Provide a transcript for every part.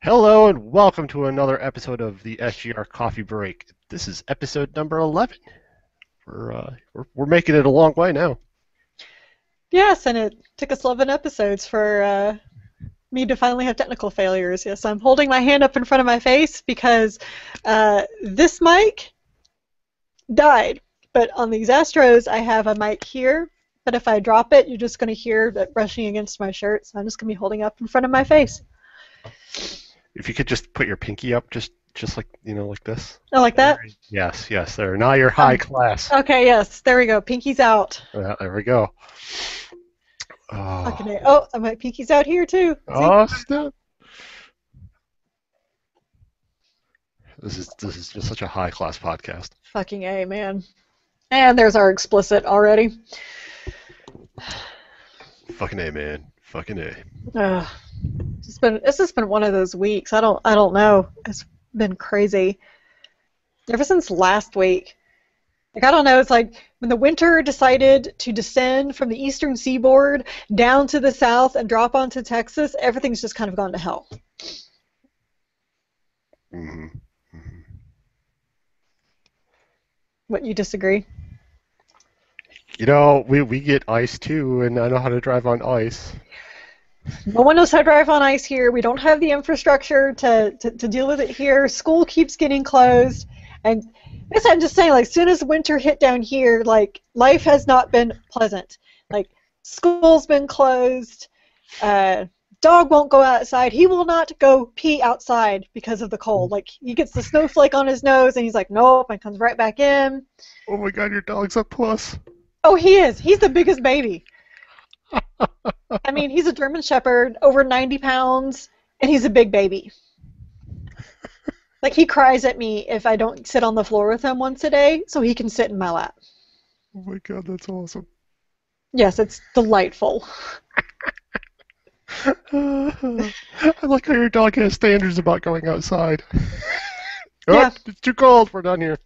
Hello and welcome to another episode of the SGR Coffee Break. This is episode number 11. We're making it a long way now. Yes, and it took us 11 episodes for me to finally have technical failures. Yes, I'm holding my hand up in front of my face because this mic died. But on these Astros, I have a mic here. But if I drop it, you're just going to hear it brushing against my shirt. So I'm just going to be holding up in front of my face. If you could just put your pinky up, just like like this. Oh, like that? Yes, there. Now you're high class. Okay, yes, there we go. Pinky's out. There we go. Okay. Oh, my pinky's out here too. Snap. This is just such a high class podcast. Fucking A, man. And there's our explicit already. Fucking A, man. Fucking A. It's just been one of those weeks. I don't know. It's been crazy. Ever since last week. Like, I don't know, it's like when the winter decided to descend from the eastern seaboard down to the south and drop onto Texas, everything's just kind of gone to hell. Mm-hmm. What, you disagree? We get ice too, and I know how to drive on ice. No one knows how to drive on ice here. We don't have the infrastructure to deal with it here. School keeps getting closed. And I guess I'm just saying, like, as soon as winter hit down here, like, life has not been pleasant. Like, school's been closed. Dog won't go outside. He will not go pee outside because of the cold. Like, he gets the snowflake on his nose, and he's like, nope, and comes right back in. Oh my god, your dog's a puss. Oh, he is. He's the biggest baby. I mean, he's a German Shepherd, over 90 pounds, and he's a big baby. Like, he cries at me if I don't sit on the floor with him once a day, so he can sit in my lap. Oh my god, that's awesome. Yes, it's delightful. I like how your dog has standards about going outside. Yeah. It's too cold. We're done here.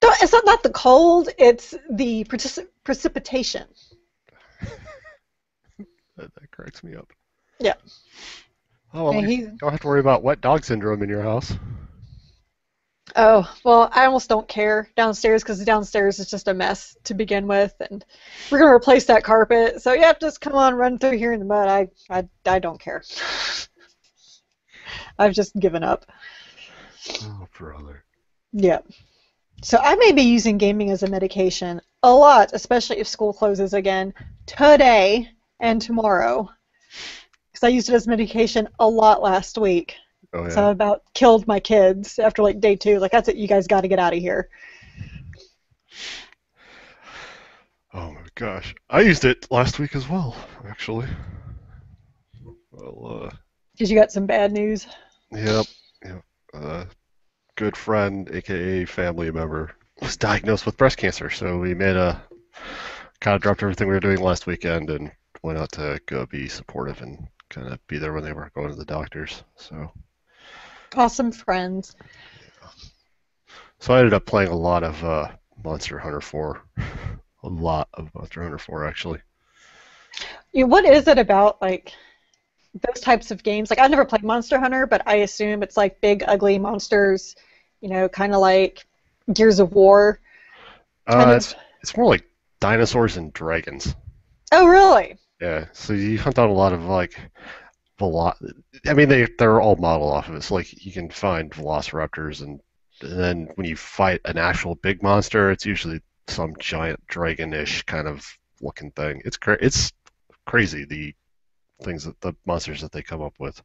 No, it's not the cold, it's the precipitation. That cracks me up. Yeah. Oh, well, you don't have to worry about wet dog syndrome in your house. Oh, well, I almost don't care downstairs because downstairs is just a mess to begin with, and we're going to replace that carpet. So, yeah, just come on, run through here in the mud. I don't care. I've just given up. Oh, brother. Yeah. So I may be using gaming as a medication a lot, especially if school closes again today and tomorrow. Because I used it as medication a lot last week. Oh, yeah. So I about killed my kids after like day 2. Like, that's it, you guys got to get out of here. Oh my gosh. I used it last week as well, actually. Well, Because you got some bad news. Yep. Good friend, aka family member, was diagnosed with breast cancer, so we kind of dropped everything we were doing last weekend and went out to go be supportive and kind of be there when they were going to the doctors. So Awesome friends. I ended up playing a lot of Monster Hunter 4. A lot of Monster Hunter 4, actually. Yeah, what is it about, like, those types of games? Like, I never played Monster Hunter, but I assume it's like big, ugly monsters, kind of like Gears of War. It's more like dinosaurs and dragons. Oh, really? Yeah, so you hunt down a lot of like I mean, they're all modeled off of it. So like you can find velociraptors, and then when you fight an actual big monster, it's usually some giant dragon-ish kind of looking thing. It's crazy the monsters that they come up with,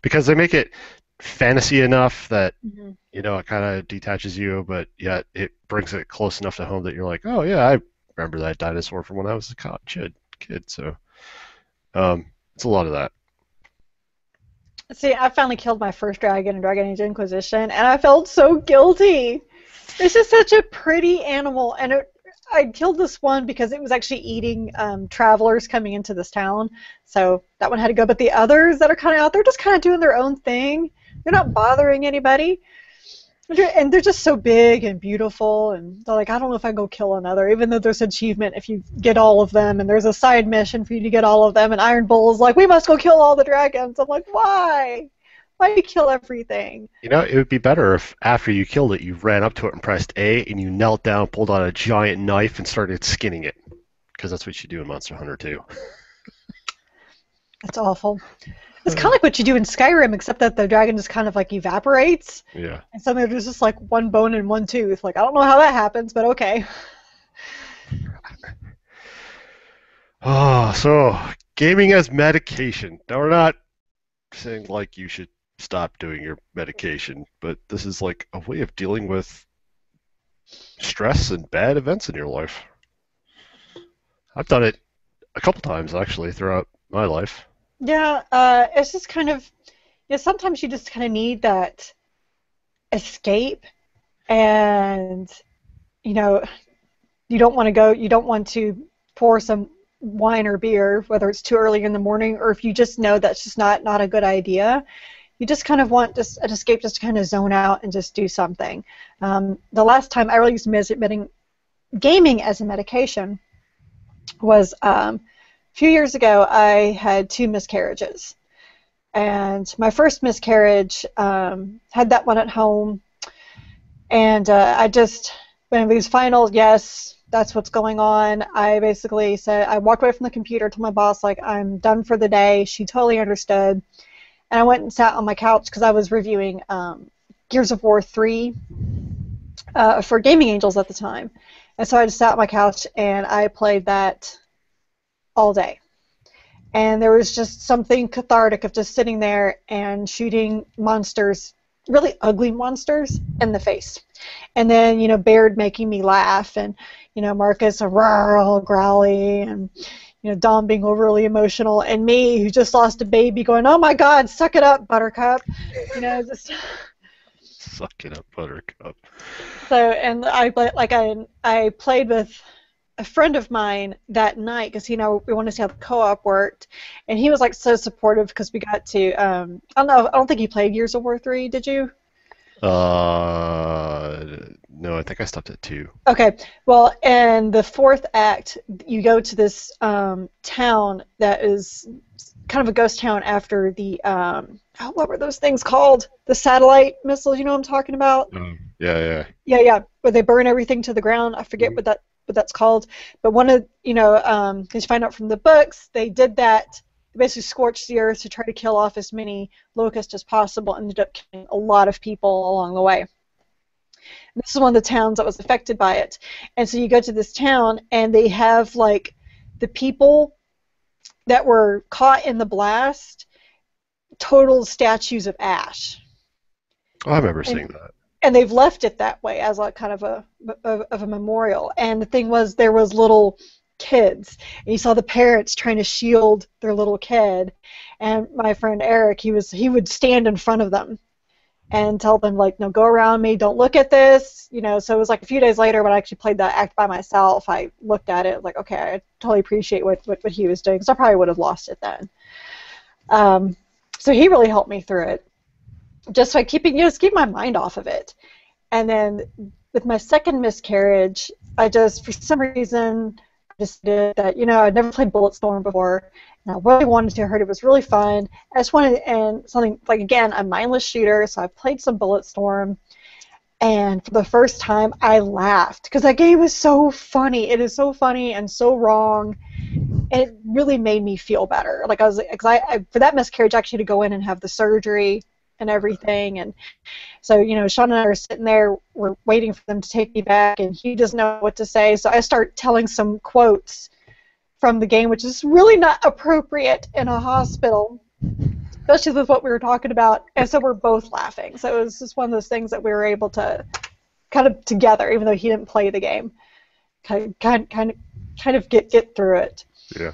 because they make it fantasy enough that it kind of detaches you, but yet it brings it close enough to home that you're like, oh yeah, I remember that dinosaur from when I was a kid. So it's a lot of that. See, I finally killed my first dragon in Dragon Age Inquisition, and I felt so guilty. It's just such a pretty animal, and I killed this one because it was actually eating travelers coming into this town, so that one had to go. But the others that are kind of out there, just kind of doing their own thing. They're not bothering anybody. And they're just so big and beautiful, and they're like, I don't know if I go kill another, even though there's an achievement if you get all of them, and there's a side mission for you to get all of them, and Iron Bull is like, we must go kill all the dragons. I'm like, why? Why do you kill everything? You know, it would be better if after you killed it, you ran up to it and pressed A, and you knelt down, pulled out a giant knife, and started skinning it. Because that's what you do in Monster Hunter 2. That's awful. It's kind of like what you do in Skyrim, except that the dragon just kind of like evaporates, Yeah. and suddenly there's just like one bone and one tooth. Like I don't know how that happens, but okay. Oh, so gaming as medication. Now we're not saying like you should stop doing your medication, but this is like a way of dealing with stress and bad events in your life. I've done it a couple times actually throughout my life. Yeah, it's just kind of, sometimes you just kind of need that escape, and you know, you don't want to pour some wine or beer, whether it's too early in the morning or if you just know that's just not a good idea. You just kind of want just an escape, just to kind of zone out and just do something. The last time I really used gaming as a medication was a few years ago. I had two miscarriages. And my first miscarriage, had that one at home. And I just, when it was final, yes, that's what's going on. I basically said, I walked away from the computer, told my boss, like, I'm done for the day. She totally understood. And I went and sat on my couch because I was reviewing Gears of War 3 for Gaming Angels at the time. And so I just sat on my couch and I played that all day. And there was just something cathartic of just sitting there and shooting monsters, really ugly monsters, in the face. And then, Baird making me laugh, and, Marcus all growly, and, Dom being overly emotional, and me, who just lost a baby, going, oh my God, suck it up, Buttercup. Just Suck it up, Buttercup. so, and I played with a friend of mine that night because we wanted to see how the co-op worked, and he was like so supportive because we got to I don't think you played Gears of War 3, did you? No, I think I stopped at 2. Okay, well, in the fourth act, you go to this town that is kind of a ghost town after the what were those things called? The satellite missiles, you know what I'm talking about? Yeah, yeah. Yeah, where they burn everything to the ground. I forget what that's called, but one of as you find out from the books, they did that. They basically scorched the earth to try to kill off as many locusts as possible, and ended up killing a lot of people along the way. And this is one of the towns that was affected by it, and so you go to this town, and they have like the people that were caught in the blast, total statues of ash. Oh, I remember And seeing that. and they've left it that way as a kind of a memorial. And the thing was, there was little kids, and you saw the parents trying to shield their little kid. And my friend Eric, he would stand in front of them and tell them, like, no, go around me, don't look at this. So it was like a few days later when I actually played that act by myself, I looked at it like, okay, I totally appreciate what he was doing, because I probably would have lost it then. So he really helped me through it, just by keep my mind off of it. And then with my second miscarriage, I just, for some reason, decided that, I'd never played Bulletstorm before, and I really wanted to. I heard it was really fun. I just wanted, and something, like, again, a mindless shooter, so I played some Bulletstorm, and for the first time, I laughed, because that game is so funny. It is so funny and so wrong, and it really made me feel better. Like, cause I for that miscarriage, actually, to go in and have the surgery and everything, and so, Sean and I are sitting there, we're waiting for them to take me back, and he doesn't know what to say, so I start telling some quotes from the game, which is really not appropriate in a hospital, especially with what we were talking about, and so we're both laughing. So it was just one of those things that we were able to kind of together, even though he didn't play the game, kind of get through it. Yeah.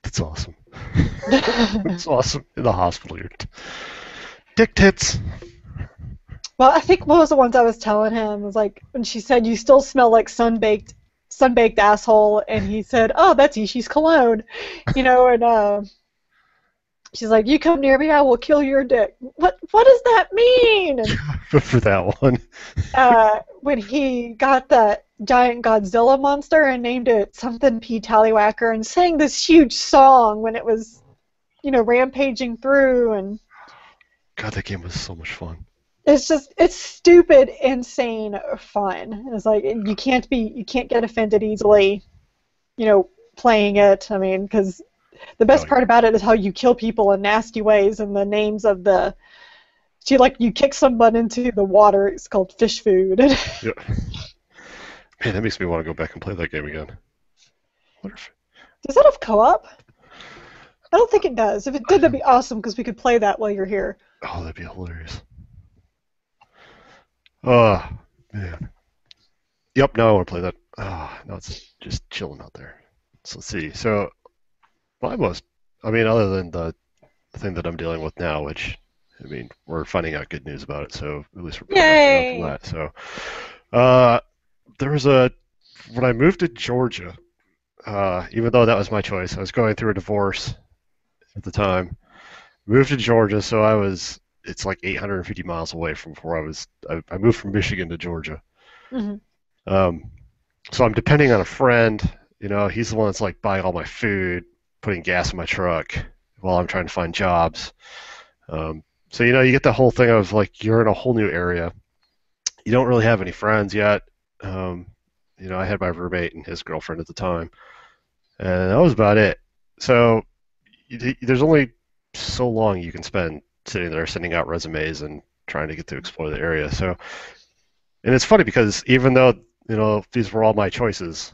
That's awesome. That's awesome. In the hospital, you're dick tits. Well, I think what was the ones I was telling him was like when she said, "You still smell like sunbaked asshole," and he said, "Oh, that's Ishi's cologne," and she's like, "You come near me, I will kill your dick." What does that mean? And For that one. when he got that giant Godzilla monster and named it something P. Tallywhacker and sang this huge song when it was, rampaging through, and God, that game was so much fun. It's stupid, insane fun. It's like you can't get offended easily, you know, playing it. I mean, because the Oh best yeah. part about it is how you kill people in nasty ways, and the names of the you kick someone into the water. It's called fish food. Yeah. Man, that makes me want to go back and play that game again. What if, Does that have co-op? I don't think it does. If it I did, that'd don't. be awesome because we could play that while you're here. Oh, that'd be hilarious. Oh man. Yep. No, I want to play that. Ah, no, it's just chilling out there. So let's see. So my most, I mean, other than the thing that I'm dealing with now, which I mean, we're finding out good news about it, so at least we're progressing on from Yay! that. So, uh, there was a when I moved to Georgia, even though that was my choice, I was going through a divorce at the time. Moved to Georgia, so I was. It's like 850 miles away from where I was. I moved from Michigan to Georgia. Hmm. Um, so I'm depending on a friend. You know, he's the one that's like buying all my food, putting gas in my truck while I'm trying to find jobs. So you know, you get the whole thing of like you're in a whole new area. You don't really have any friends yet. Um, you know, I had my roommate and his girlfriend at the time, and that was about it. So there's only so long you can spend sitting there sending out resumes and trying to get to explore the area. So, and it's funny because even though you know these were all my choices,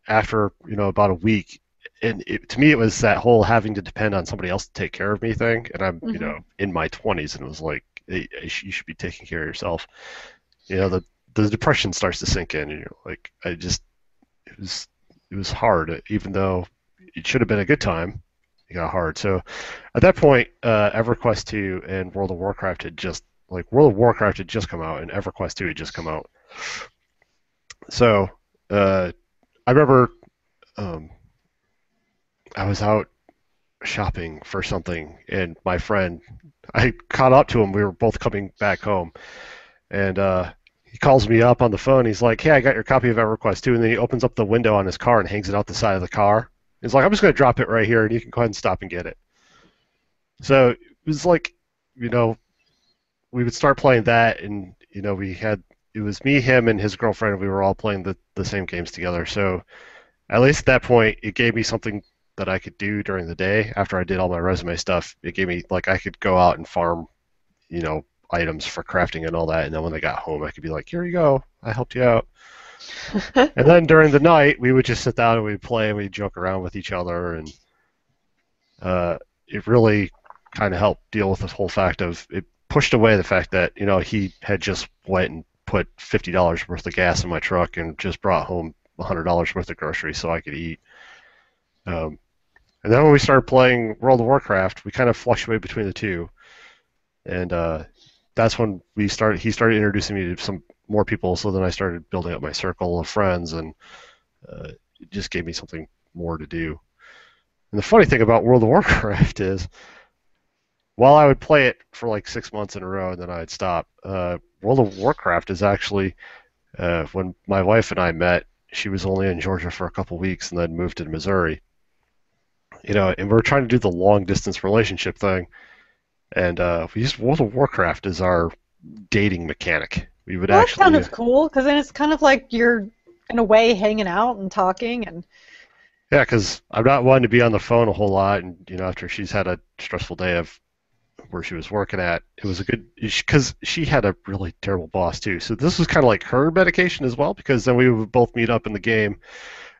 after you know about a week, and to me it was that whole having to depend on somebody else to take care of me thing. And I'm you Hmm. know in my 20s, and it was like hey, you should be taking care of yourself. You know the depression starts to sink in, and you're like I just it was it was hard, even though it should have been a good time. It got hard. So at that point, EverQuest 2 and World of Warcraft had just come out, and EverQuest 2 had just come out. So uh, I remember um, I was out shopping for something, and my friend, I caught up to him. We were both coming back home, and he calls me up on the phone. He's like, "Hey, I got your copy of EverQuest 2," and then he opens up the window on his car and hangs it out the side of the car. He's like, "I'm just going to drop it right here, and you can go ahead and stop and get it." So it was like, you know, we would start playing that, and you know, we had it was me, him, and his girlfriend. And we were all playing the same games together. So at least at that point, it gave me something that I could do during the day after I did all my resume stuff. It gave me like I could go out and farm, you know, items for crafting and all that. And then when they got home, I could be like, "Here you go, I helped you out." And then during the night, we would just sit down and we'd play and we'd joke around with each other, and it really kind of helped deal with the whole fact of it pushed away the fact that you know he had just went and put $50 worth of gas in my truck and just brought home $100 worth of groceries so I could eat. Um, and then when we started playing World of Warcraft, we kind of fluctuated between the two, and that's when we started. He started introducing me to some more people, so then I started building up my circle of friends, and it just gave me something more to do. And the funny thing about World of Warcraft is while I would play it for like 6 months in a row and then I'd stop, World of Warcraft is actually when my wife and I met. She was only in Georgia for a couple weeks and then moved to Missouri. You know, and we're trying to do the long distance relationship thing, and we used World of Warcraft as our dating mechanic. We would Well, that's kind actually, of cool because then it's kind of like you're in a way hanging out and talking and yeah, because I'm not one to be on the phone a whole lot, and you know, after she's had a stressful day of where she was working at, it was a good because she had a really terrible boss too. So this was kind of like her medication as well, because then we would both meet up in the game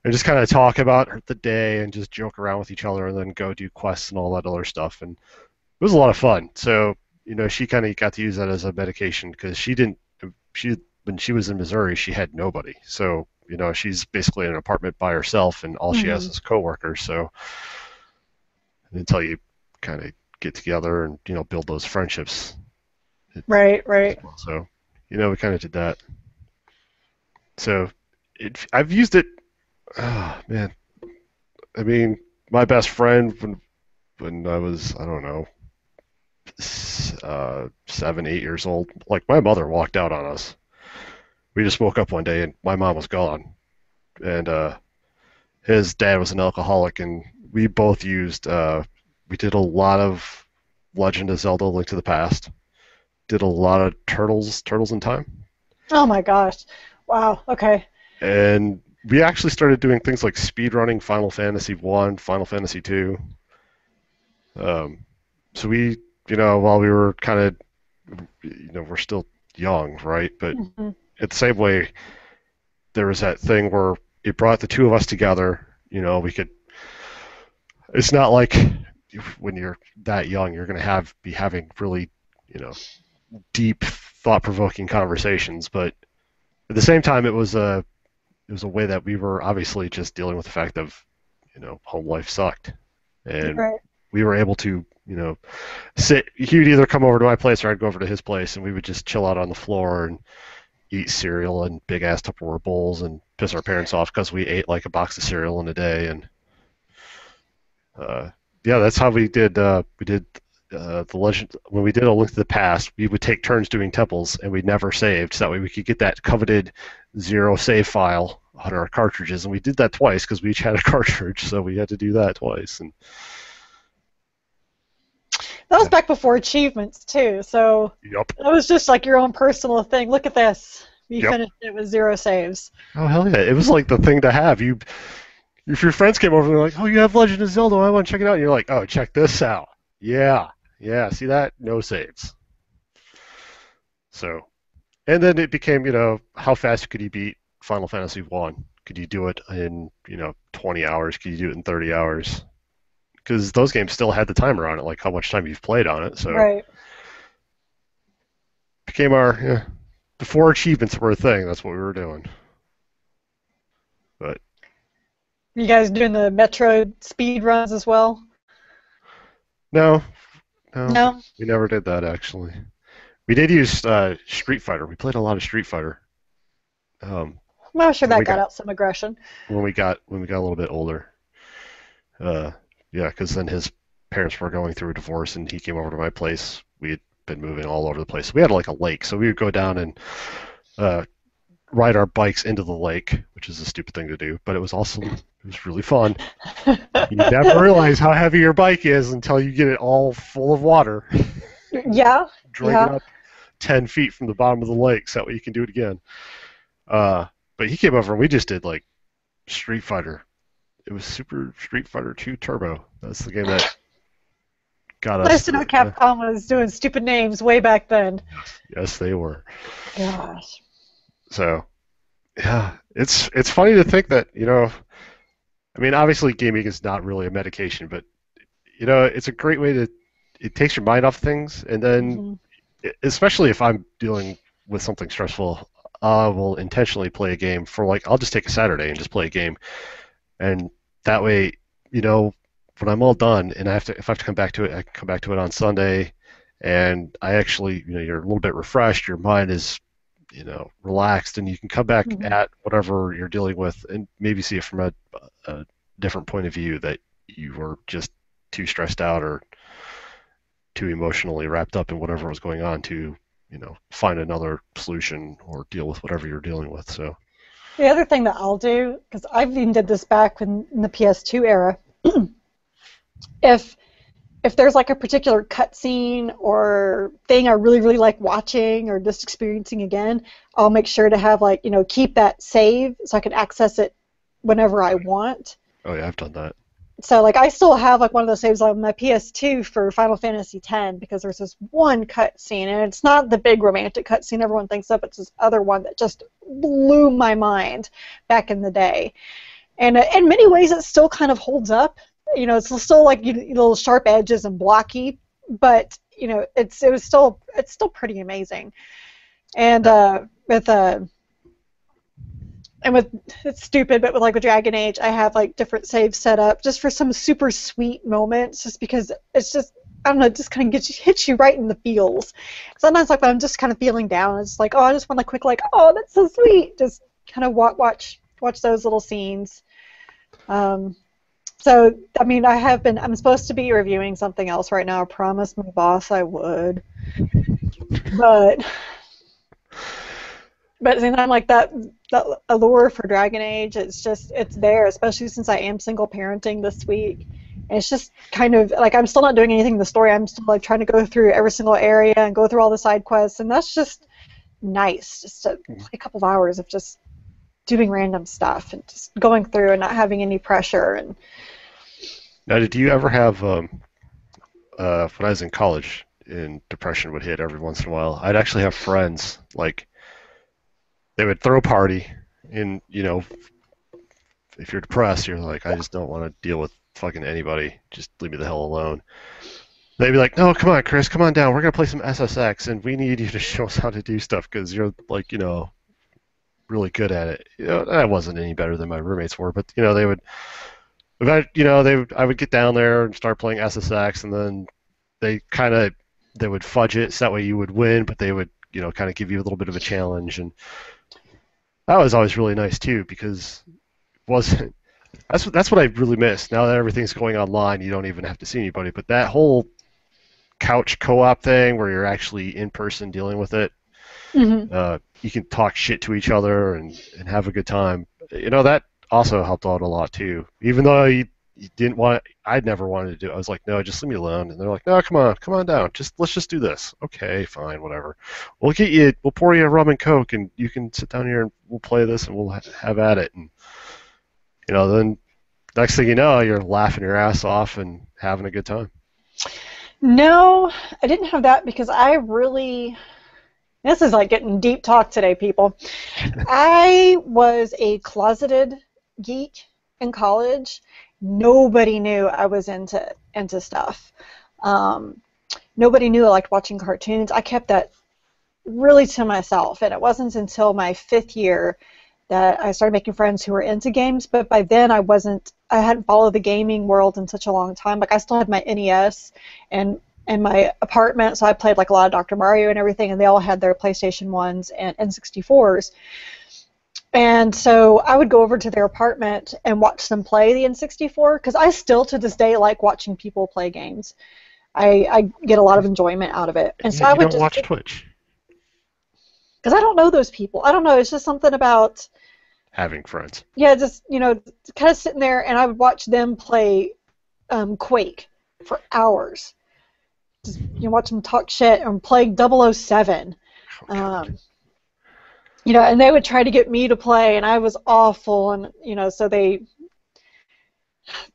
and just kind of talk about the day and just joke around with each other, and then go do quests and all that other stuff. And it was a lot of fun. So you know, she kind of got to use that as a medication because she didn't. She when she was in Missouri, she had nobody. So you know, she's basically in an apartment by herself, and all she has hmm. is coworkers. So until you kind of get together and you know build those friendships, it, Right, right. so you know we kind of did that. So I've used it. Oh, man, I mean, my best friend when I was I don't know 7, 8 years old, like my mother walked out on us. We just woke up one day and my mom was gone, and his dad was an alcoholic, and we both used. We did a lot of Legend of Zelda: Link to the Past. Did a lot of Turtles in Time, Oh my gosh. Wow. Okay. and we actually started doing things like speedrunning Final Fantasy One, Final Fantasy Two. Um, so we, while we were kind of, we're still young, right? But Hmm. at the same way, there was that thing where it brought the two of us together. We could. It's not like when you're that young, you're going to be having really, you know, deep, thought-provoking conversations. But at the same time, it was a way that we were obviously just dealing with the fact of, home life sucked, and Right. we were able to, sit. He would either come over to my place or I'd go over to his place, and we would just chill out on the floor and eat cereal in big ass Tupperware bowls and piss our parents off because we ate like a box of cereal in a day. And uh, yeah, that's how we did. The legend when we did A Link to the Past. We would take turns doing temples, and we never saved, so that way we could get that coveted zero save file on our cartridges. And we did that twice because we each had a cartridge, so we had to do that twice. And That was back before achievements too. So yep, that was just like your own personal thing. Look at this. You yep. finished it with zero saves. Oh hell yeah! It was like the thing to have. If your friends came over and they're like, "Oh, you have Legend of Zelda, I want to check it out," and you're like, "Oh, check this out." Yeah, yeah. See that? No saves. So, and then it became, how fast could you beat Final Fantasy One? Could you do it in, 20 hours? Could you do it in 30 hours? Because those games still had the timer on it, like how much time you've played on it. So, it Right. became our, before achievements were a thing. That's what we were doing. But You guys doing the Metro speed runs as well? no, no, No? we never did that actually. We did use Street Fighter. We played a lot of Street Fighter. Um, I'm sure when that we got got out some aggression. when we got a little bit older. Uh, yeah, because then his parents were going through a divorce, and he came over to my place. We had been moving all over the place. We had like a lake, so we would go down and uh, ride our bikes into the lake, which is a stupid thing to do, but it was awesome. It was really fun. You never realize how heavy your bike is until you get it all full of water. Yeah, Drag it yeah. up 10 feet from the bottom of the lake, so that way you can do it again. But he came over and we just did like Street Fighter. It was Super Street Fighter 2 Turbo. That's the game that got us Nice to know through. Capcom was doing stupid names way back then. Yes, they were. Gosh. So yeah, it's funny to think that I mean, obviously gaming is not really a medication, but it's a great way to it takes your mind off things, and then Hmm. especially if I'm dealing with something stressful, I will intentionally play a game for like I'll just take a Saturday and just play a game, and that way, you know, when I'm all done and if I have to come back to it, I can come back to it on Sunday, and I actually, you're a little bit refreshed, your mind is, relaxed, and you can come back Hmm. at whatever you're dealing with and maybe see it from a different point of view that you were just too stressed out or too emotionally wrapped up in whatever was going on to, find another solution or deal with whatever you're dealing with. So, The other thing that I'll do, because I've even did this back in the PS2 era, if there's like a particular cutscene or thing I really, really like watching or just experiencing again, I'll make sure to have like, keep that save so I can access it whenever I want. oh yeah, I've done that. So like I still have like one of those saves on my PS2 for Final Fantasy X because there's this one cutscene and it's not the big romantic cutscene everyone thinks of. It's this other one that just blew my mind back in the day. And in many ways, it still kind of holds up. It's still like little sharp edges and blocky, but it's still pretty amazing. And with it's stupid, but with like with Dragon Age, I have like different saves set up just for some super sweet moments, just because it's just I don't know, it just kind of hits you right in the feels. Sometimes like when I'm just kind of feeling down, it's like, oh, I just want a quick like, oh, that's so sweet. Just kind of watch those little scenes. Um, so I mean, I'm supposed to be reviewing something else right now. I promised my boss I would, but then I'm like that allure for Dragon Age. It's there, especially since I am single parenting this week, And it's just kind of like I'm still not doing anything in the story. I'm still like trying to go through every single area and go through all the side quests, and that's just nice. Just to play a couple of hours of just doing random stuff and just going through and not having any pressure. And Now, did you ever have when I was in college and depression would hit every once in a while? I'd actually have friends like they would throw a party, and if you're depressed, you're like, I just don't want to deal with fucking anybody. Just leave me the hell alone. They'd be like, no, come on, Chris, come on down. We're gonna play some SSX, and we need you to show us how to do stuff because you're like, really good at it. I wasn't any better than my roommates were, but I would get down there and start playing SSX, and then they would fudge it so that way you would win, but they would kind of give you a little bit of a challenge, and that was always really nice too because it wasn't that's what I really miss. Now that everything's going online, you don't even have to see anybody, but that whole couch co-op thing where you're actually in person dealing with it, mm-hmm. you can talk shit to each other and have a good time. That also helped out a lot too. Even though you didn't want, I'd never wanted to do it. I was like, no, just leave me alone. And they're like, no, come on down. Let's just do this. Okay, fine, whatever. We'll pour you a rum and coke, and you can sit down here and we'll play this and we'll have at it. And then next thing you know, you're laughing your ass off and having a good time. No, I didn't have that because I really. This is like getting deep talk today, people. I was a closeted geek in college. Nobody knew I was into stuff. Nobody knew I liked watching cartoons. I kept that really to myself, and it wasn't until my 5th year that I started making friends who were into games. But by then, I hadn't followed the gaming world in such a long time. Like I still had my NES and in my apartment, so I played like a lot of Dr. Mario and everything, and they all had their PlayStation 1s and N64s. And so I would go over to their apartment and watch them play the N64 because I still to this day like watching people play games. I get a lot of enjoyment out of it. And so Yeah, I you would don't just watch Twitch. because I don't know those people. I don't know. It's just something about Having friends. yeah, just kind of sitting there, and I would watch them play Quake for hours. Just watch them talk shit and play 007. Oh, God. And they would try to get me to play, and I was awful, and so the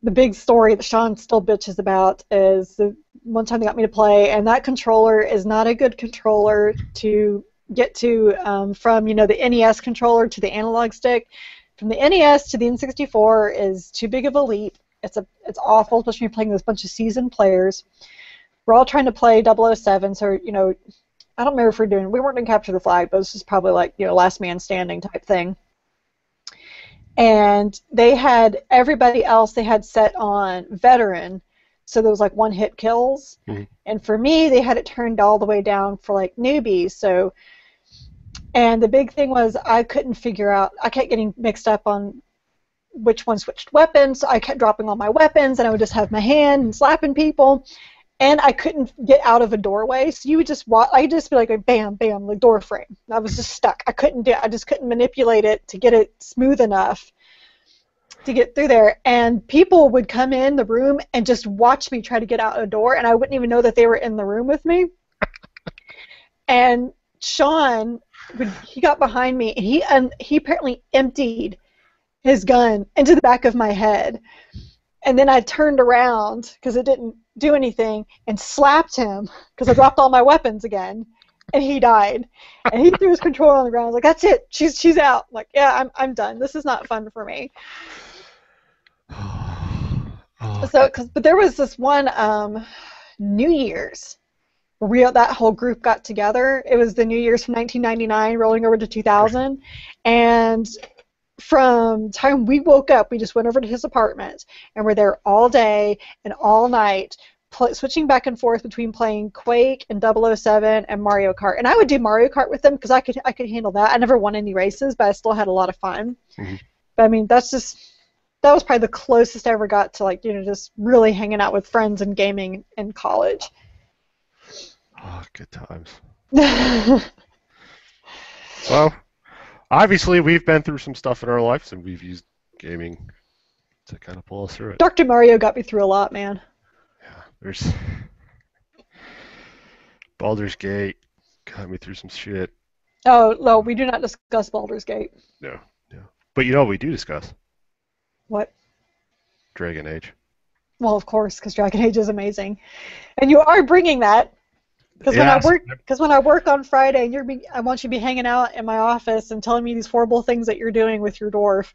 big story that Sean still bitches about is the one time they got me to play, and that controller is not a good controller to get to from the NES controller to the analog stick. From the NES to the N64 is too big of a leap. It's awful, especially when you're playing with a bunch of seasoned players. We're all trying to play 007, so I don't remember if we weren't doing capture the flag, but this was probably like last man standing type thing. And they had everybody else they had set on veteran, so there was like one hit kills. Mm-hmm. And for me, they had it turned all the way down for like newbies. So, and the big thing was I couldn't figure out. I kept getting mixed up on which one switched weapons. So I kept dropping all my weapons, and I would just have my hand and slapping people. And I couldn't get out of a doorway, so you would just watch. I'd just be like, bam, bam, like door frame. I was just stuck. I just couldn't manipulate it to get it smooth enough to get through there. And people would come in the room and just watch me try to get out a door, and I wouldn't even know that they were in the room with me. And Sean, he got behind me, and he apparently emptied his gun into the back of my head. And then I turned around because it didn't do anything and slapped him because I dropped all my weapons again, and he died. And he threw his controller on the ground. I was like, "That's it. She's out." I'm like, yeah, I'm done. This is not fun for me. But there was this one New Year's where that whole group got together. It was the New Year's from 1999 rolling over to 2000, and from time we woke up, we just went over to his apartment and were there all day and all night, switching back and forth between playing Quake and 007 and Mario Kart. And I would do Mario Kart with them because I could handle that. I never won any races, but I still had a lot of fun. Mm-hmm. But I mean, that was probably the closest I ever got to just really hanging out with friends and gaming in college. Oh, good times. Well, obviously we've been through some stuff in our lives, and we've used gaming to kind of pull us through it. Dr. Mario got me through a lot, man. Yeah, there's Baldur's Gate got me through some shit. Oh, no, we do not discuss Baldur's Gate. No, no. But you know what we do discuss? What? Dragon Age. Well, of course, because Dragon Age is amazing. And you are bringing that. Yes. Because when I work on Friday, and I want you to be hanging out in my office and telling me these horrible things that you're doing with your dwarf.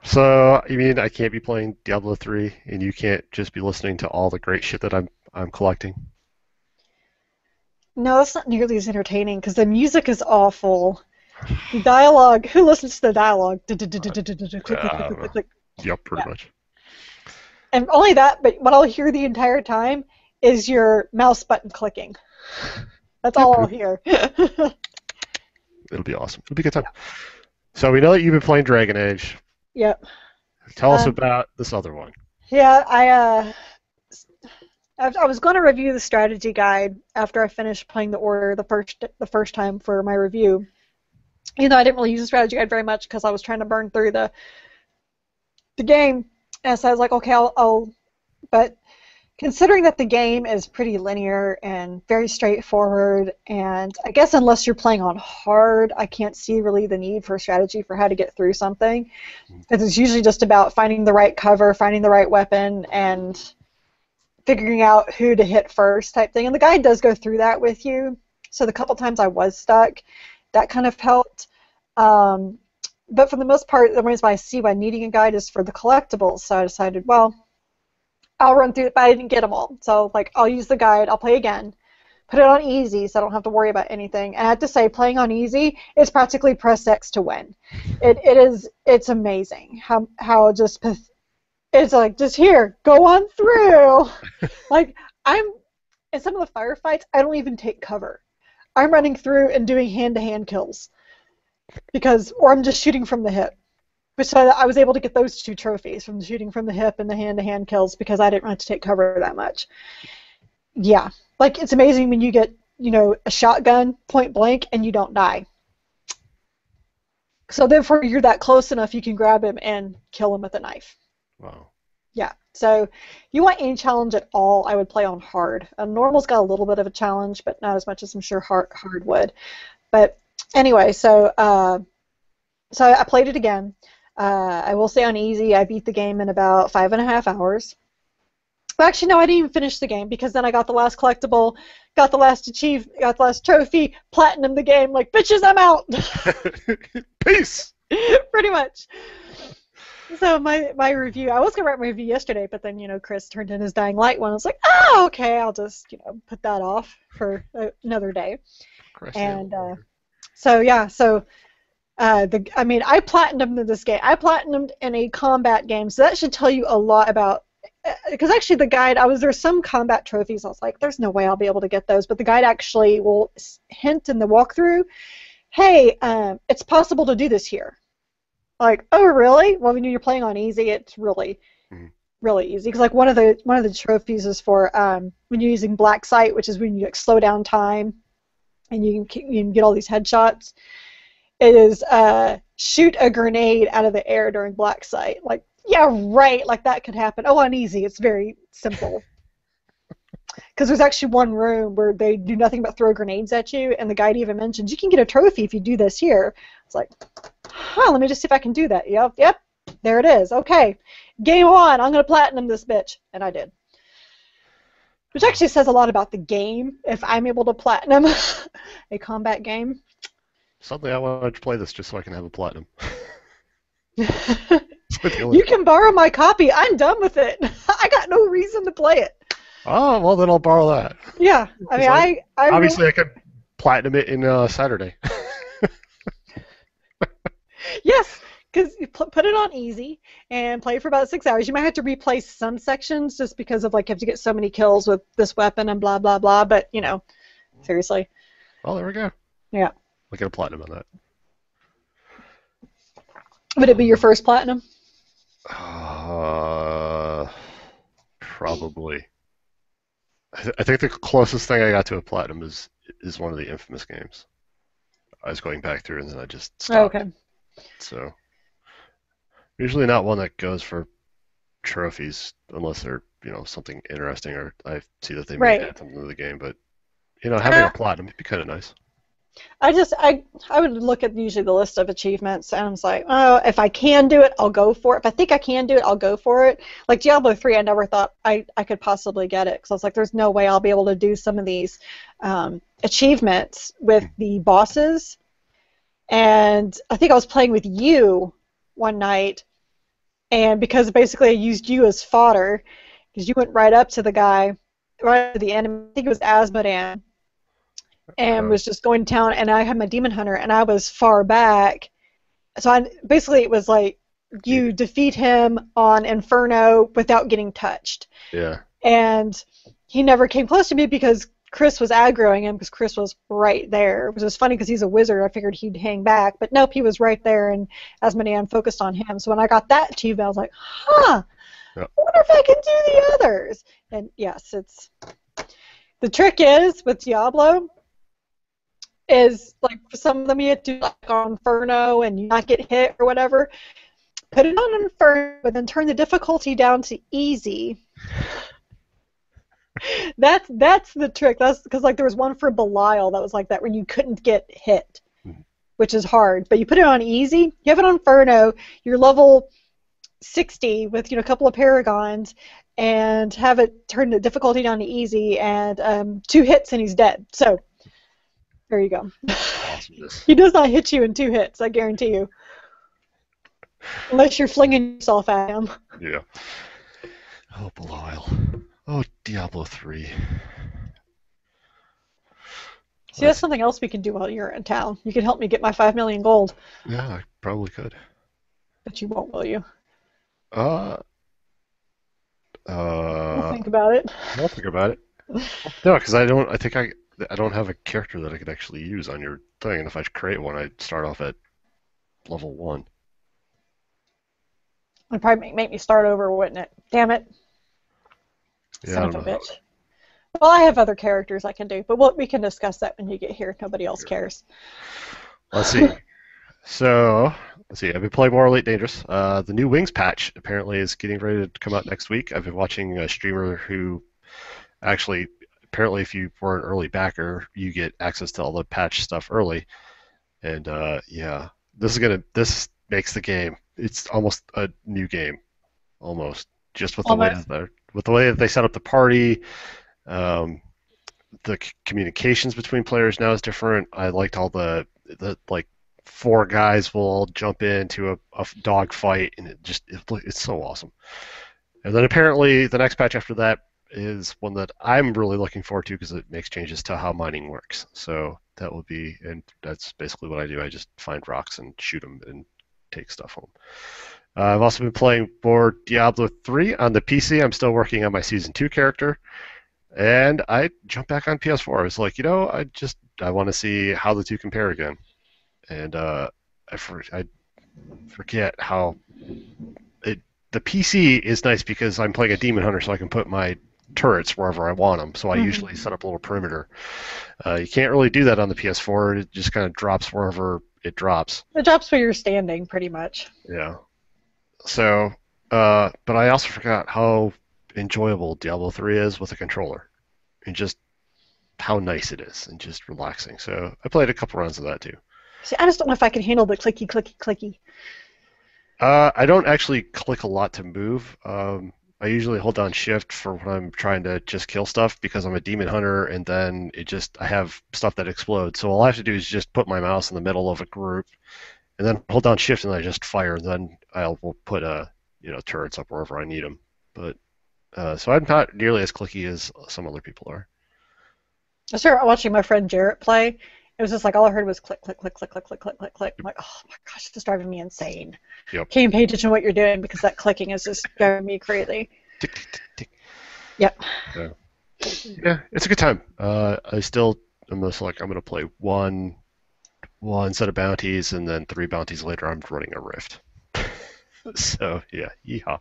So you mean I can't be playing Diablo 3 and you can't just be listening to all the great shit that I'm collecting? No, it's not nearly as entertaining because the music is awful. The dialogue, who listens to the dialogue? Click, click, click, click, click, click. Yep, pretty Yeah. much. And only that, but what I'll hear the entire time is your mouse button clicking. That's Yep, all I'll hear. it'll be awesome. It'll be a good time. So we know that you've been playing Dragon Age. Yep. Tell us Um, about this other one. yeah, I was going to review the strategy guide after I finished playing the order the first time for my review. Even though I didn't really use the strategy guide very much because I was trying to burn through the game, and so I was like, okay, but considering that the game is pretty linear and very straightforward, and I guess unless you're playing on hard, I can't see really the need for a strategy for how to get through something, because it's usually just about finding the right cover, finding the right weapon, and figuring out who to hit first type thing. And the guide does go through that with you, so the couple times I was stuck, that kind of helped. Um, but for the most part, the reason why I see why needing a guide is for the collectibles. So I decided, well, I'll run through it, but I didn't get them all. So like, I'll use the guide, I'll play again, put it on easy so I don't have to worry about anything. And I have to say, playing on easy is practically press X to win. It's amazing how just it's like, just here, go on through. Like, I'm in some of the firefights, I don't even take cover. I'm running through and doing hand-to-hand kills or I'm just shooting from the hip. But so I was able to get those two trophies from the shooting from the hip and the hand-to-hand kills because I didn't have to take cover that much. Yeah, like it's amazing when you get a shotgun point blank and you don't die. So therefore you're that close enough you can grab him and kill him with a knife. Wow. Yeah. So if you want any challenge at all, I would play on hard. Normal's got a little bit of a challenge, but not as much as I'm sure hard would. But anyway, so I played it again. I will say on easy, I beat the game in about 5.5 hours. Well, actually, no, I didn't even finish the game because then I got the last collectible, got the last got the last trophy, platinum the game. Like, bitches, I'm out. Peace. Pretty much. So my review, I was gonna write my review yesterday, but then Chris turned in his Dying Light one. I was like, oh, okay, I'll just put that off for another day. Christ, And so yeah, so. I platinumed this game. I platinumed in a combat game, so that should tell you a lot about. Because actually, the guide, there's some combat trophies. I was like, there's no way I'll be able to get those. But the guide actually will hint in the walkthrough, hey, it's possible to do this here. Like, oh, really? Well, when you're playing on easy, it's really, Mhm. really easy. Because like one of the trophies is for when you're using black sight, which is when you like, slow down time, and you can get all these headshots. It is shoot a grenade out of the air during black sight. Like, yeah, right, like that could happen. Oh, on easy, it's very simple. Because there's actually one room where they do nothing but throw grenades at you, and the guide even mentions, you can get a trophy if you do this here. It's like, let me just see if I can do that. Yep, there it is. Okay, game on, I'm going to platinum this bitch. And I did. Which actually says a lot about the game, if I'm able to platinum a combat game. Suddenly I wanted to play this just so I can have a platinum. You can borrow my copy. I'm done with it. I got no reason to play it. Oh, well, then I'll borrow that. Yeah, I mean, I obviously really, I could platinum it in Saturday. yes, because you put it on easy and play for about 6 hours. You might have to replay some sections just because of like you have to get so many kills with this weapon and blah blah blah. But seriously. Well, there we go. Yeah. I'll get a platinum on that. Would it be your first platinum? Probably. I think the closest thing I got to a platinum is one of the Infamous games. I was going back through and then I just Oh, stopped. okay. So Usually not one that goes for trophies unless they're, something interesting or I see that they may Right. add something to the game. But, having a Uh, platinum would be kind of nice. I would look at usually the list of achievements and I was like, oh, if I can do it, I'll go for it. If I think I can do it, I'll go for it. Like Diablo 3, I never thought I could possibly get it because I was like, there's no way I'll be able to do some of these achievements with the bosses. And I think I was playing with you one night, and because basically I used you as fodder, because you went right up to the guy, right to the enemy. I think it was Asmodan, and Uh, was just going to town. And I had my demon hunter, and I was far back. So I basically it was like yeah, you defeat him on Inferno without getting touched, yeah, and he never came close to me because Chris was aggroing him because Chris was right there. It was just funny because he's a wizard. I figured he'd hang back, but nope, he was right there, and Asmodean focused on him. So when I got that achievement, I was like, huh, yeah. I wonder if I can do the others. And yes, it's the trick is with Diablo is like for some of them you have to like on Inferno and you not get hit or whatever. Put it on Inferno, but then turn the difficulty down to easy. That's the trick. That's because like there was one for Belial that was like that where you couldn't get hit, Mhm. which is hard. But you put it on easy. You have it on Inferno. You're level 60 with a couple of paragons, and have it turn the difficulty down to easy, and 2 hits and he's dead. So there you go. Awesomeness. He does not hit you in 2 hits. I guarantee you, unless you're flinging yourself at him. Yeah. Oh, Belial. Oh, Diablo 3. See, that's Let's. something else we can do while you're in town. You can help me get my 5 million gold, Yeah, I probably could. but you won't, will you? Uh, We'll uh, think about it. I'll think about it. No, because I don't. I think I don't have a character that I could actually use on your thing. And if I create one, I'd start off at level 1. It'd probably make me start over, wouldn't it? Damn it. Yeah, I Son don't of a know. bitch. Well, I have other characters I can do, but we can discuss that when you get here. Nobody else cares. Let's see. So, let's see. I've been playing more Elite Dangerous. The new Wings patch apparently is getting ready to come out next week. I've been watching a streamer who actually, apparently, if you were an early backer, you get access to all the patch stuff early. And yeah, this makes the game. It's almost a new game, almost just with the way that Almost. they set up the party. Um, the communications between players now is different. I liked all the like 4 guys will all jump into a dog fight, and it's so awesome. And then apparently the next patch after that is one that I'm really looking forward to because it makes changes to how mining works. So that will be, and that's basically what I do. I just find rocks and shoot them and take stuff home. I've also been playing more Diablo 3 on the PC. I'm still working on my Season 2 character. And I jumped back on PS4. I was like, I want to see how the two compare again. And I forget how it. The PC is nice because I'm playing a demon hunter, so I can put my turrets wherever I want them. So I Mm-hmm. usually set up a little perimeter. You can't really do that on the PS4. It just kind of drops wherever it drops. It drops where you're standing, pretty much. Yeah. So, but I also forgot how enjoyable Diablo 3 is with a controller, and just how nice it is and just relaxing. So I played a couple rounds of that too. See, I just don't know if I can handle the clicky, clicky, clicky. I don't actually click a lot to move. I usually hold down shift for when I'm trying to just kill stuff because I'm a demon hunter and then I have stuff that explodes. So all I have to do is just put my mouse in the middle of a group and then hold down shift and I just fire. And then will put turrets up wherever I need them. But so I'm not nearly as clicky as some other people are. I started watching my friend Jarrett play. It was just like all I heard was click, click, click, click, click, click, click, click, click. I'm like, oh my gosh, this is driving me insane. Yep. Can't even pay attention to what you're doing because that clicking is just driving me crazy. Tick, tick, tick, tick. Yep. Yeah. Yeah, it's a good time. I still am just like I'm gonna play one set of bounties and then 3 bounties later I'm running a rift. So yeah, yeehaw.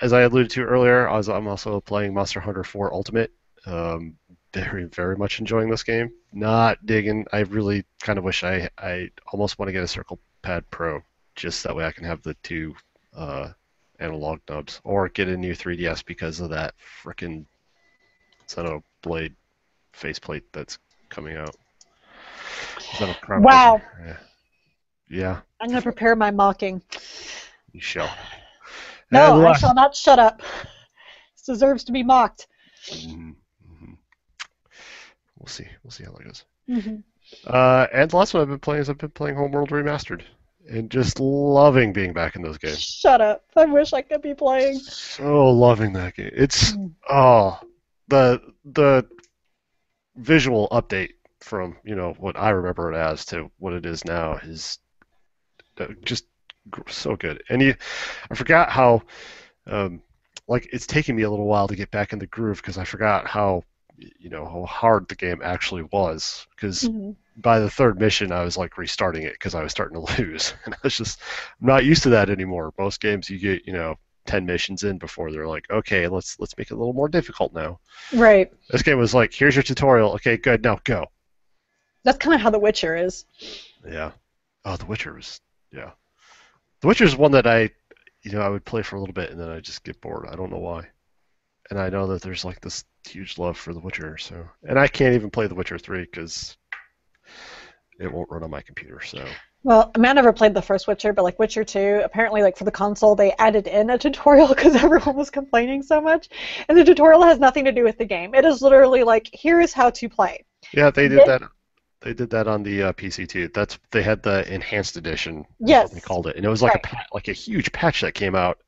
As I alluded to earlier, I'm also playing Monster Hunter 4 Ultimate. Very, very much enjoying this game. Not digging. I really kind of wish I almost want to get a Circle Pad Pro. just that way I can have the two uh, analog nubs, or get a new 3DS because of that frickin' Xenoblade faceplate that's coming out. Xeno Crown Corner. Wow. Yeah. Yeah, I'm going to prepare my mocking. you shall. No, And the I shall last. not shut up. This deserves to be mocked. Mhm, mhm. We'll see. We'll see how that goes. Hmm. And the last one I've been playing is I've been playing Homeworld Remastered, and just loving being back in those games. Shut up. I wish I could be playing. So loving that game. It's Mm. oh the visual update from what I remember it as to what it is now is just so good. And I forgot how um, like it's taken me a little while to get back in the groove because I forgot how hard the game actually was. Because Hmm. by the third mission, I was like restarting it because I was starting to lose, and I was just I'm not used to that anymore. Most games you get 10 missions in before they're like, okay, let's make it a little more difficult now. Right. This game was like, here's your tutorial. Okay, good. Now go. That's kind of how The Witcher is. Yeah. Oh, The Witcher was yeah. The Witcher is one that I would play for a little bit and then I just get bored. I don't know why. And I know that there's like this huge love for The Witcher, so and I can't even play The Witcher 3 because it won't run on my computer. So Well, I mean, I never played the first Witcher, but like Witcher 2, apparently like for the console they added in a tutorial because everyone was complaining so much. And the tutorial has nothing to do with the game. It is literally like, here is how to play. yeah, they did This, that. They did that on the PC too. They had the enhanced edition is what they yes, called it, and it was like right. like a huge patch that came out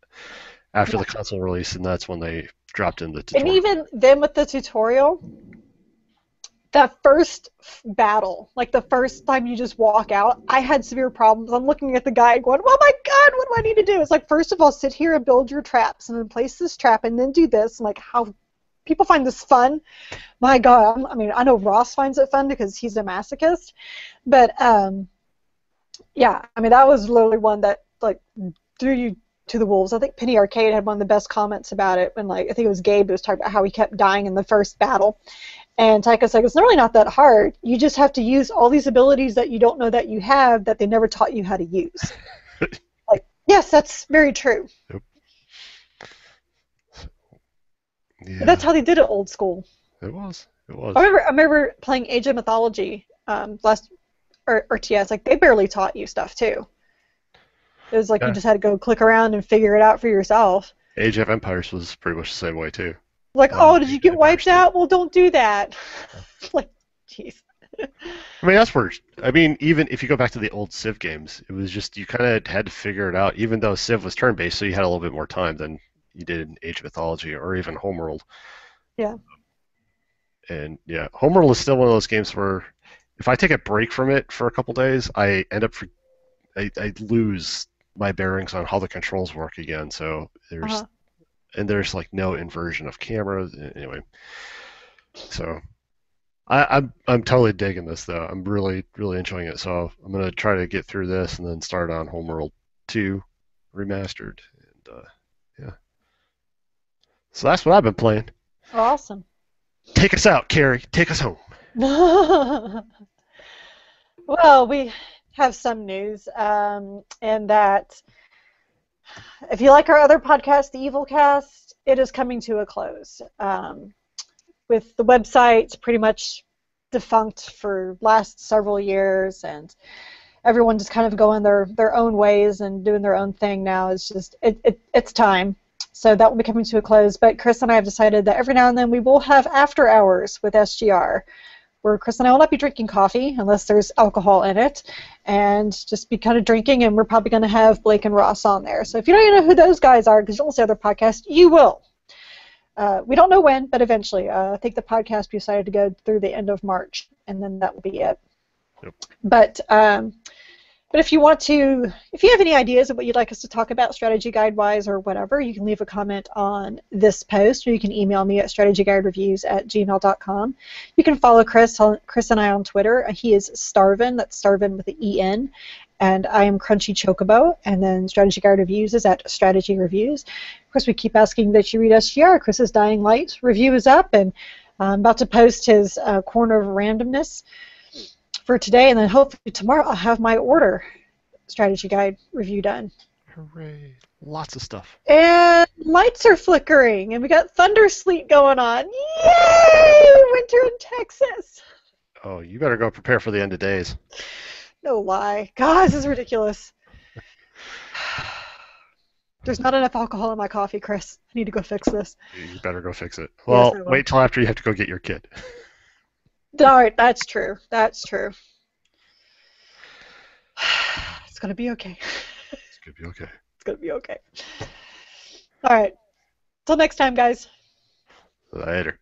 after Yeah. the console release, and that's when they dropped in the And tutorial. even then with the tutorial, that first battle, like the first time you just walk out, I had severe problems. I'm looking at the guy going, oh my God, what do I need to do? It's like, first of all, sit here and build your traps and then place this trap and then do this. I'm like, how people find this fun. My God, I mean, I know Ross finds it fun because he's a masochist, but yeah, I mean, that was literally one that like threw you to the wolves. I think Penny Arcade had one of the best comments about it when like I think it was Gabe who was talking about how he kept dying in the first battle. And Taika's like, it's really not that hard. You just have to use all these abilities that you don't know that you have that they never taught you how to use. Like, yes, that's very true. Yep. But that's Yeah, how they did it old school. it was. It I was. remember, I remember playing Age of Mythology last or TS. Like they barely taught you stuff too. It was like you Yeah. just had to go click around and figure it out for yourself. Age of Empires was pretty much the same way too. Like, oh, did you Age of get Empires wiped 2. out? Well, don't do that. Like, jeez. I mean, that's where. I mean, even if you go back to the old Civ games, it was just you kind of had to figure it out. Even though Civ was turn-based, so you had a little bit more time than you did in Age of Mythology or even Homeworld. Yeah. And yeah, Homeworld is still one of those games where if I take a break from it for a couple days, I end up I lose my bearings on how the controls work again. So Uh-huh. there's like no inversion of cameras anyway. So I'm totally digging this though. I'm really really enjoying it. So I'm gonna try to get through this and then start on Homeworld 2 remastered. And yeah, so that's what I've been playing. Awesome. Take us out, Carrie. Take us home. Well, we have some news, and that if you like our other podcast, The Evil Cast, it is coming to a close. With the website pretty much defunct for last several years, and everyone just kind of going their own ways and doing their own thing now. It's just it's time. So that will be coming to a close. But Chris and I have decided that every now and then we will have after hours with SGR, where Chris and I will not be drinking coffee unless there's alcohol in it, and just be kind of drinking. And we're probably going to have Blake and Ross on there. So if you don't even know who those guys are, because you don't listen to other podcasts, you will. We don't know when, but eventually. I think the podcast decided to go through the end of March, and then that will be it. Yep. But if you want to, if you have any ideas of what you'd like us to talk about, strategy guide-wise or whatever, you can leave a comment on this post, or you can email me at strategyguidereviews@gmail.com. You can follow Chris and I on Twitter. He is Starvin, that's Starvin with an E-N, and I am Crunchy Chocobo, and then Strategy Guide Reviews is at Strategy Reviews. Of course, we keep asking that you read SGR. Chris's Dying Light review is up, and I'm about to post his Corner of Randomness for today, and then hopefully tomorrow I'll have my order strategy guide review done. Hooray! Lots of stuff. And lights are flickering, and we got thunder sleet going on. Yay! Winter in Texas. Oh, you better go prepare for the end of days. No lie. God, this is ridiculous. There's not enough alcohol in my coffee, Chris. I need to go fix this. You better go fix it. Yes, Well, I will. wait till after you have to go get your kid. All right, that's true. That's true. It's gonna be okay. It's gonna be okay. It's gonna be okay. All right. Till next time, guys. Later.